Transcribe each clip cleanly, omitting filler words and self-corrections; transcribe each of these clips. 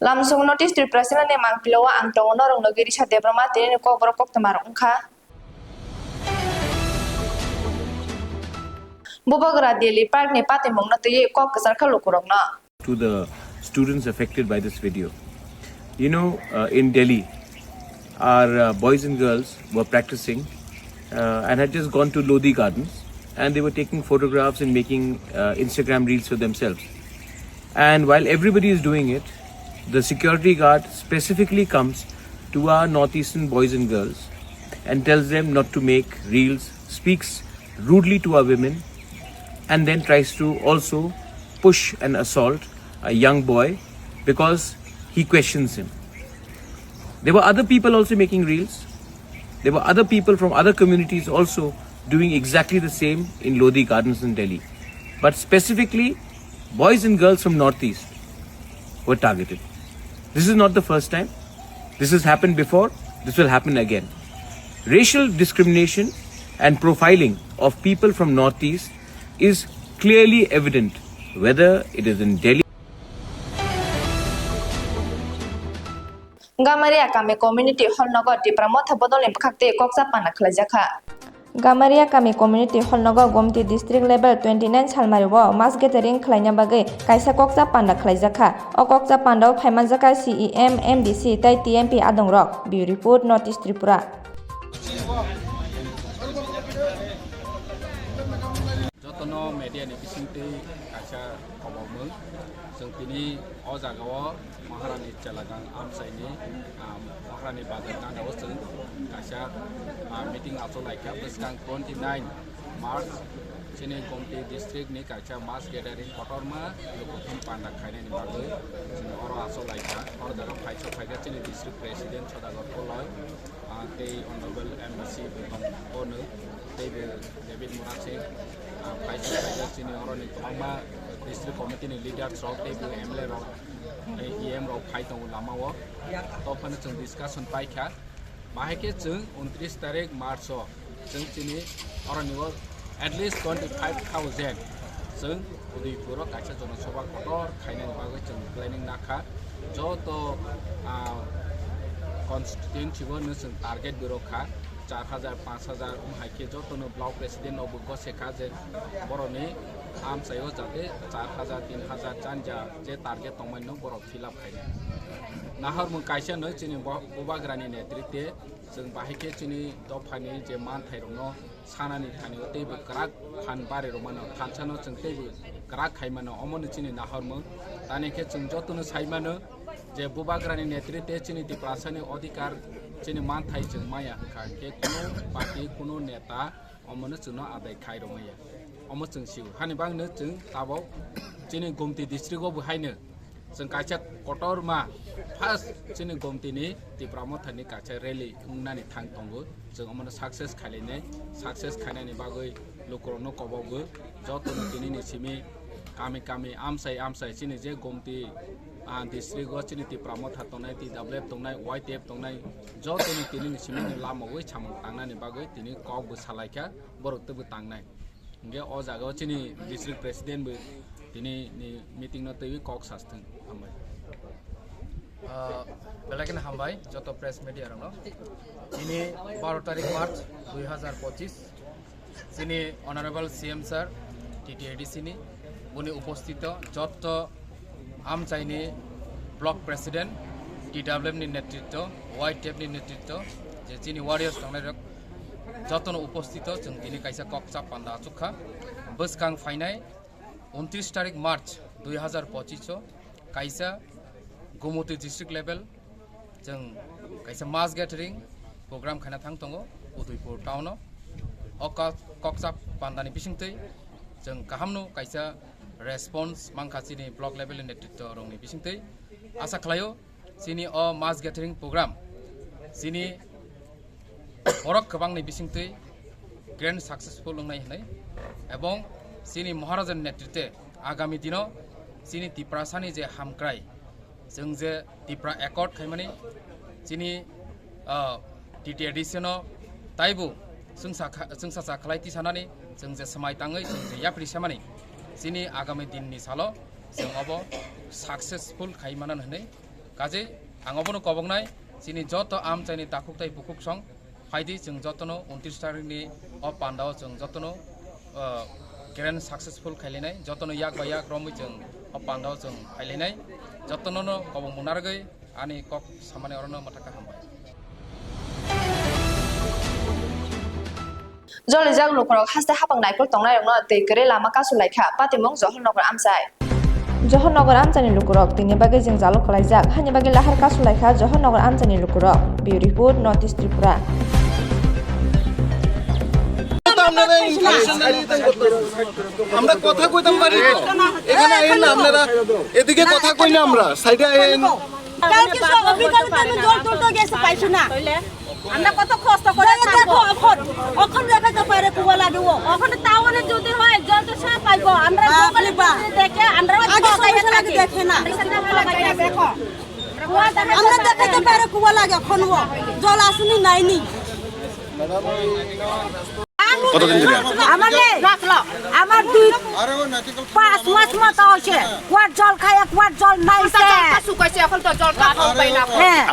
Lamsung notice Tripura ne Mangpilio ang Tongo norong no Risa Debbarma Tini Kokborok Koktwma ka. Bubagra Daily Park ne patimong na tuye kok kasar kalukurong na. To the students affected by this video. You know, in Delhi, our boys and girls were practicing and had just gone to Lodi Gardens, and they were taking photographs and making Instagram reels for themselves. And while everybody is doing it, the security guard specifically comes to our northeastern boys and girls and tells them not to make reels, speaks rudely to our women, and then tries to also push and assault a young boy because he questions him. There were other people also making reels. There were other people from other communities also doing exactly the same in Lodi Gardens in Delhi. But specifically, boys and girls from Northeast were targeted. This is not the first time. This has happened before. This will happen again. Racial discrimination and profiling of people from Northeast is clearly evident, whether it is in Delhi. Gamaria kami community hall nogo Tripura motha bodolim khakte koksa pana khlajaka. Gamaria kami community hall nogo Gomti district level 29 Salmari wo mass gathering khlaina bagai kaisa koksa pana khlajaka. O koksa pandao phaimanjaka CEM MDC tai TMP adongrok. Bureau report Northeast Tripura. Jotono media ni bisingte kaisa khobong जों Tini o jagao Maharani Chalagang Amsaini Maharani Bazar Kangao जों kaisa meeting also like Kang 29 March Chini Komti district ni kaisa mass gathering Kokborok Lokotun Panda Khaina ni bagoi जों oro also like or jaga phaiso phaiga Chini district president Sodagot Poloi they honorable embassy Tongo they David Murase phaiso phaiga Chini oro ni Koktwma district committee ni leader rok they MLA rok EM rok phai tong lama wo to phane जों discussion paikha bahake जों 29 tarik March जों Tini oro ni at least 25,000 जों Udipura kaisa jona sabha kotor khaina bagoi जों planning nakha joto constituency wo जों target biro kha 4,000 5,000 haike joto no block president no bugo sekha je boroni am sayo jate 4,000 3,000 chanja je target tongmai no borok fill up khaina nahar mu kaisa no Chini bubagrani netritwe जों bahike Chini dofani je man thairok no sanani thani o teibo krak phan bare romano phanchano जों teibo krak khaimano omoni Chini nahar mu tanike जों joto no saimano je bubagrani netritwe Chini diprasani odhikar Chini man thai जों maya kha ke kuno party kuno neta omono जों no adai khai romaya omo जों siu hani bang no जों tabo Chini Gomti district o buhaino जों kaisa Kokborok first Chini Gomti ni Tripura mothani kaisa rally ungnani thang tongo जों omono success khainani bagoi lokorokno kobogo joto no Tini ni simi kami amsai Chini je Gomti district o Chini Tripura motha tongnai TWF tongnai YTF tongnai joto no Tini ni simi ni lama oi chamang tangnani bagoi Tini kok bo salaikha borok tebo tangnai nge o jaga Chini district president bo Tini ni meeting no tewi kok sasteng amai बेलाकिन हामबाय जत press media रंग दिनै 12 तारिख मार्च 2025 दिनै honourable CM sir TTADC नि उनी उपस्थित जत आमचाइनि block president टीडब्ल्यूएम नि नेतृत्व वाईटीएफ नि नेतृत्व जे जिनि वारियर्स थांनाय जतन उपस्थित जों दिनै कायसा कक्सा पान्दा चुखा बसकां फाइनाय 29 तारिख मार्च 2025 कायसा Gomti district level जों kaisa mass gathering program khana thang tongo Udipur town o koksa pandani bisingtei जों kahamno kaisa response mangkhasi ni block level netritwa rong ni bisingtei asa khlaio sini o mass gathering program sini borok khobang ni bisingtei grand successful ngai hnai ebong sini maharajan netritwe agami dino sini Tripurasani je hamkrai जों जे Tripura accord खायमानि Chini TTADC no taibu जों सा खालायथि सानानि जों जे समाय ताङै जों जे याप्रि सामानि Chini agami din ni salo जों अब successful खायमाना होनै কাজে आं अबनो कबंनाय चिनि जत आम चाइनि दाखुकथाय बुकुक सं फायदि जों जतनो 29 तारिखनि अ पान्डाव जों जतनो ग्रेन्ड सक्सेसफुल खायलायनाय जतनो याक बा याक रमै जों अ पान्डाव जों खायलायनाय जतनो कबं मुनारगै आनि कक सामाने अरनो मथाका हामबाय जले जाग लुखरक हासते हापां नायखल तंनाय रंनो दैगरे लामा कासु लायखा पातिमं जहरनगर आमसाय जहरनगर आमचानि लुखरक तिनि बागै जों जालु खलायजाक हानि बागै लाहार कासु लायखा जहरनगर आमचानि लुखरक बिउरिपुर नर्थ इस्ट त्रिपुरा আমরা কথা কইতাম পারি এখানে আইন না আপনারা এদিকে কথা কই না আমরা সাইডে আইন কালকে সব অবিকাল তাকে জল তুলতে গেছে পাইছো না আমরা কত কষ্ট করে দেখো এখন দেখাতে পারে কুয়া লাগবো এখন টাউনে যদি হয় জল তো সব পাইবো আমরা জলে দেখে আমরা আগে দেখে না দেখো আমরা দেখাতে পারে কুয়া লাগে এখন জল আসুনি নাইনি কতদিন ধরে আমার 5 মাস মতো হচ্ছে কুয়ার জল খায় কুয়ার জল নাইছে শুকাইছে এখন তো জল খাও পাই না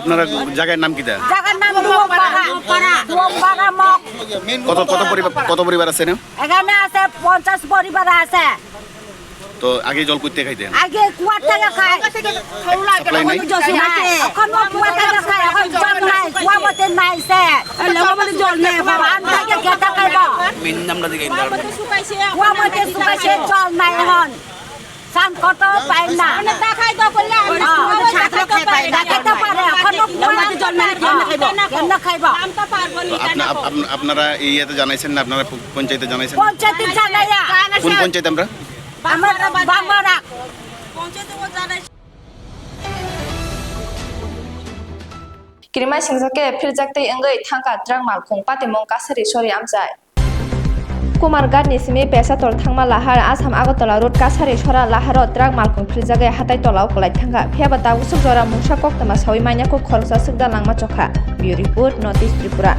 আপনারা জায়গার নাম কি দা জায়গার নাম দুমপাড়া মক কত পরিবার আছে না এখানে আছে 50 পরিবার আছে তো আগে জল কইতে খাইতেন আগে কুয়ার থেকে খায় এখন কুয়া থেকে খায় এখন জল নাই কুয়া মতে নাইছে লগমতে জল নাই আন থেকে কেটা খাইবো মেন নামটা দিকে কুয়া মতে শুকাইছে জল নাই এখন সান কত পাই না মানে দেখাই তো করলে ছাত্র খাই পাই দেখাতে পারে এখন কুয়া মতে জল নাই কেন খাইবো আম তো পারবো না আপনারা এই ইয়েতে জানাইছেন না আপনারা পঞ্চায়েতে জানাইছেন পঞ্চায়েতে জানাইয়া কোন পঞ্চায়েত আমরা আমরা বাংমারা পঞ্চায়েতে জানাই किरिमा सिंजाके फिरजाकते अंगै थांका द्रांग मालखं पातिमं कासारि सरि आमसाय कुमारघाटनि सिमि पेसातल थांमा लाहार आसाम आगरतला रोड कासारि सरा लाहार द्रांग मालखं फिरजागे हाताय तलाव कलाय थांगा फेबा दाउसुक जरा मुंसा कोक्तमा सावि माइनाखौ खरसा सुगदा लांमा चखा बिउरिपुर नर्थ इस्ट त्रिपुरा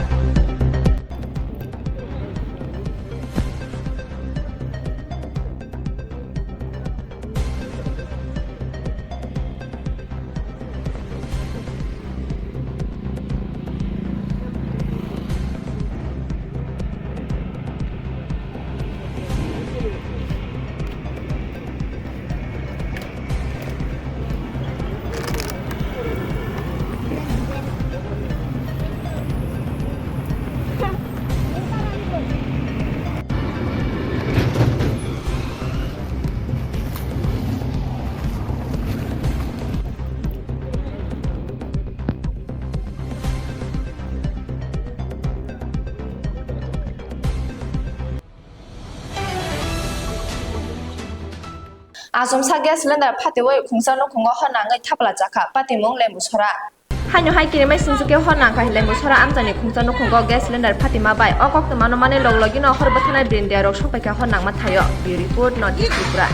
आजम सागिया सिलेंडर फातेवै खुंसानो खुंगा हनाङै थापला जाखा पातिमं लेमुसरा हान्यो हाइ किरिमाइ सिंसुके हनाङा लेमुसरा आमजानि खुंसानो खुंगा ग्यास सिलेंडर फातिमा बाय अकक्तमानो माने लगलगिनो हरबथनाय ब्रिन्दिया रक सपाइका हनाङमा थायो बिउरिपुर नर्थ इस्ट त्रिपुरा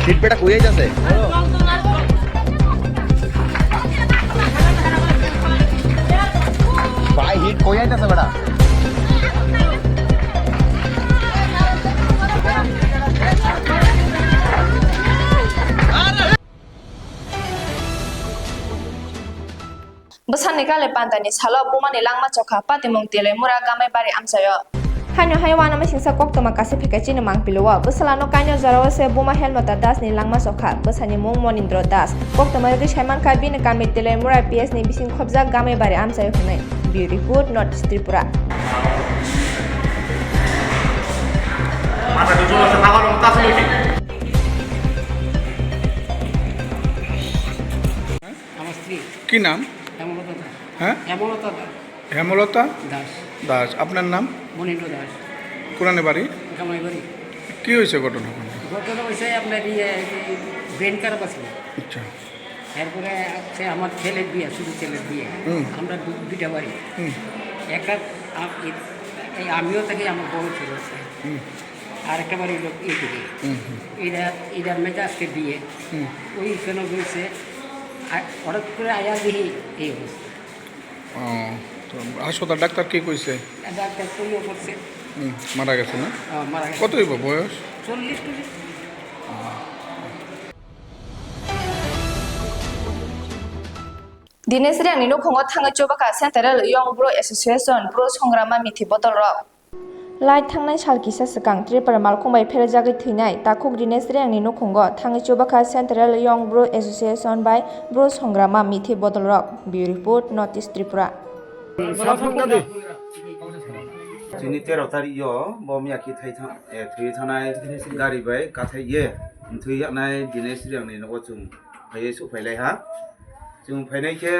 হিটবেটা কইয়াই যাচ্ছে ভাই হিট কইয়াই যাচ্ছে বেটা बसानि गाले पान्दानि सालो बुमानि लांमा चखा पातिमं तेले मुरा गामाय बारि आमसायो हान्यो हाय वाना सिंसा कोक्तमा कासे फेकाचिनो मांगपिलो बसालानो कान्यो जराव से बुमा हेलमता दास नि लांमा चखा बसानि मुं मनिन्द्र दास कोक्तमा रि सायमान का बिन गामे तेले मुरा पीएस नि बिसिं खबजा गामाय बारि आमसायो हुनै बिउरिपुर नर्थ इस्ट त्रिपुरा माथा दुजो से भागो लंता से কি নাম হ্যাঁ হেমলতা দাস দাস। আপনার নাম? মনীন্দ্র দাস কোরআনে বাড়ি। কামাই বাড়ি। কি হয়েছে ঘটনা? ঘটনা হয়েছে আপনার ব্রেন খারাপ আছে। আচ্ছা। এরপরে সে আমার ছেলের বিয়ে, শুধু ছেলের বিয়ে। আমরা দুইটা বাড়ি, একটা আমিও থাকি, আমার বড় ছেলে আছে, আর একটা বাড়ি লোক এইদিকে। এরা মেজাজকে বিয়ে ওই কেন হয়েছে, হঠাৎ করে আয়া দিই এই অবস্থা। হাসপাতাল ডাক্তার কি কইছে? ডাক্তার কইও করছে মারা গেছে না? মারা গেছে। কত হইব বয়স? 40-40। Dinesri ang nino khongo thanga chobaka Central Young Bro Association Bro Songrama Mithi Botol Rock. Lai thangnai salkisa sakang Tripura malkhongbai pherajagi theinai takhuk Dinesri ang nino khongo thanga chobaka Central Young Bro Association by Bro Songrama Mithi Botol Rock. Bureau Report Notice Tripura. Tini 13 tarik yo bom yaki thai thanai gari bai ka thai ye thui yaknai Dinesri ang ni no chung phai su phai lai ha chung phai nai ke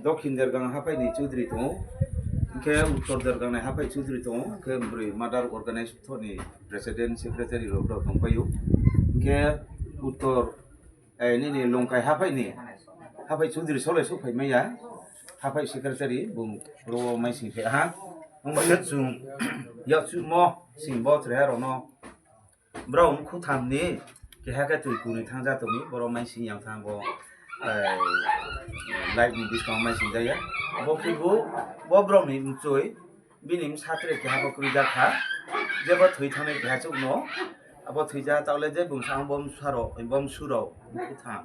dokhin dergang ha phai ni chudri to ke uttor dergang nai ha phai chudri to ke bri mother organize thoni president secretary ro thong payu ke uttor ni longkai ha phai chudri sole su phai mai ya ha phai secretary bung ro mai si phe ha Mungkin chung, ya cuma simbol terhadap no, bro, aku tham ni, kehak tu ikut thang jatuh ni, bro, masih yang thang bo, live ni diskon masih jaya, bo kibu, bo bro ni muncul, bini satu kehak bo kerja kah, jeba thui thang ni kehak cuk no, abo thui jatuh tak leh je bung sang bom suro, aku tham,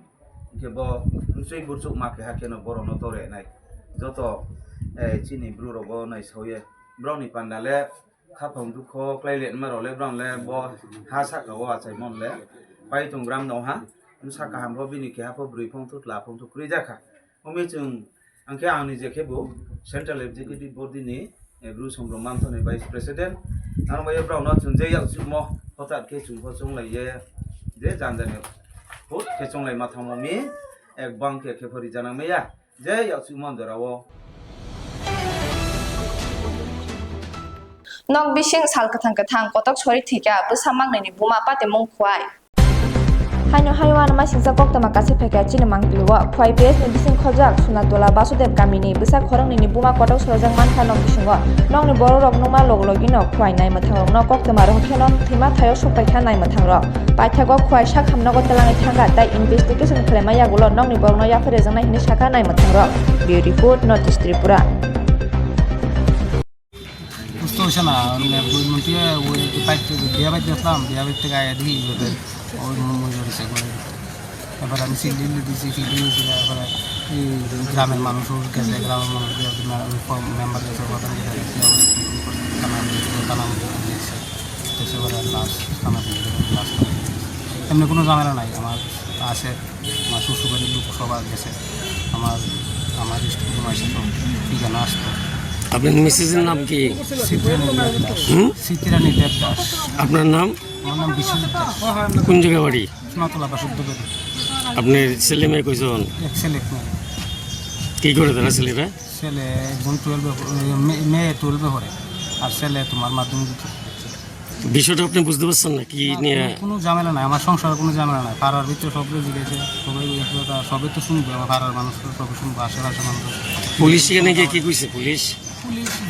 kebo muncul buruk mak kehak kena bro no tore nai, joto, Tini bro robo nai soye. Brown ni pandale khapong dukho klailet maro le brown le bo ha sak go a chai mon le pai tung gram no ha sa ka ham ro bini ke ha po brui phong thut la phong thu kri ja kha omi chung angke ang ni je ke bo central executive board ni bru songro mam thoni vice president ang bai brown no chung je yak chu mo hotat ke chung ho chung lai ye je jan jane hot ke chung lai ma thang mo mi ek bang ke phori jana me ya je yak chu mon darawo Nok bising sal kathang kotak chori thika busamang ni buma pate mong khwai. Haino haiwan ma singsa Koktwma kase pheka chini Mangpilio khwai PS ni bising khojak Sunatola Basudev Kamini busa khorang ni buma kotak sorojang man khanok bisingo nong ni boro rok nongma loglogi no khwai nai mathang no Koktwma ro khenom thima thayo sopai kha nai mathang ro paithago khwai sak hamnago telangai thanga tai investigation khlema yagulo nong ni boro no yafere jang nai hini saka nai mathang ro Bureau Report Notice Tripura. तो ना मैं बोल मुझे वो pipe दिया बात देखलाम दिया बात का आया दी और मुझे से बोले এবার আমি সিলিন্ডার দিছি ফিলিং দিছি এবার এই গ্রামের মানুষ কাছে গ্রামের মানুষ মেম্বার কাছে কথা দিয়েছে কানাম দিয়েছে তো সেবার লাশ কানাম লাশ এমনি কোনো ঝামেলা নাই আমার আছে আমার শ্বশুরবাড়ির লোক সবার গেছে আমার স্কুল মাসে তো ঠিকানা আসতো আপনার মিসেসের নাম কি? সিতিরানি দেবদাস। আপনার নাম? আমার নাম বিশ্বজিৎ দাস। কোন জায়গা বাড়ি? সোনাতলা বাসুদেব। আপনার ছেলে মেয়ে কয়জন? এক ছেলে এক মেয়ে। কি করে তারা ছেলেরা? ছেলে একজন 12 মেয়ে 12 পড়ে আর ছেলে তোমার মাধ্যমিক। বিষয়টা আপনি বুঝতে পারছেন না কি নিয়ে? কোনো ঝামেলা নাই, আমার সংসারে কোনো ঝামেলা নাই, পাড়ার ভিতরে সব জিজ্ঞেসে সবাই সবে তো শুনবে, আমার পাড়ার মানুষ সবাই শুনবে, আশেপাশে মানুষ। পুলিশ এখানে গিয়ে কি কইছে? পুলিশ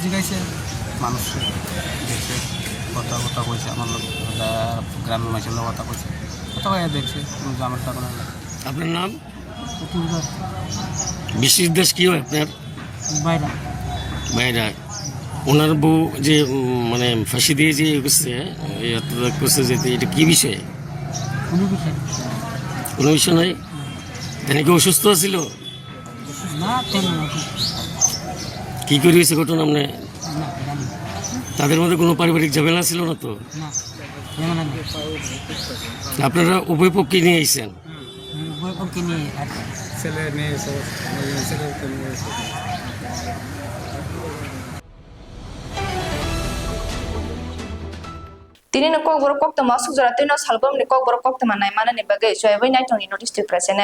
জিজ্ঞাসে মানুষ দেখছে কথা কইছে, আমার লোক গ্রামের মানুষের লোক কথা কইছে, কথা কয়ে দেখছে কোনো ঝামেলা কোনো। আপনার নাম? বিশ্বজিৎ দাস। কি হয় আপনার? বাইরা বাইরা। ওনার বউ যে মানে ফাঁসি দিয়ে যে করছে যে এটা কি বিষয়ে? কোনো বিষয় নাই। তিনি কি অসুস্থ ছিল? কি করে হয়েছে ঘটনা? মানে তাদের মধ্যে কোনো পারিবারিক ঝামেলা ছিল না তো? আপনারা উভয় পক্ষে নিয়ে আইছেন? ছেলে মেয়ে Tini ni Kokborok Koktwma sukjara tino salbom ni Kokborok Koktwma nai mana ni bagai joy bai nai tong ni notice to present.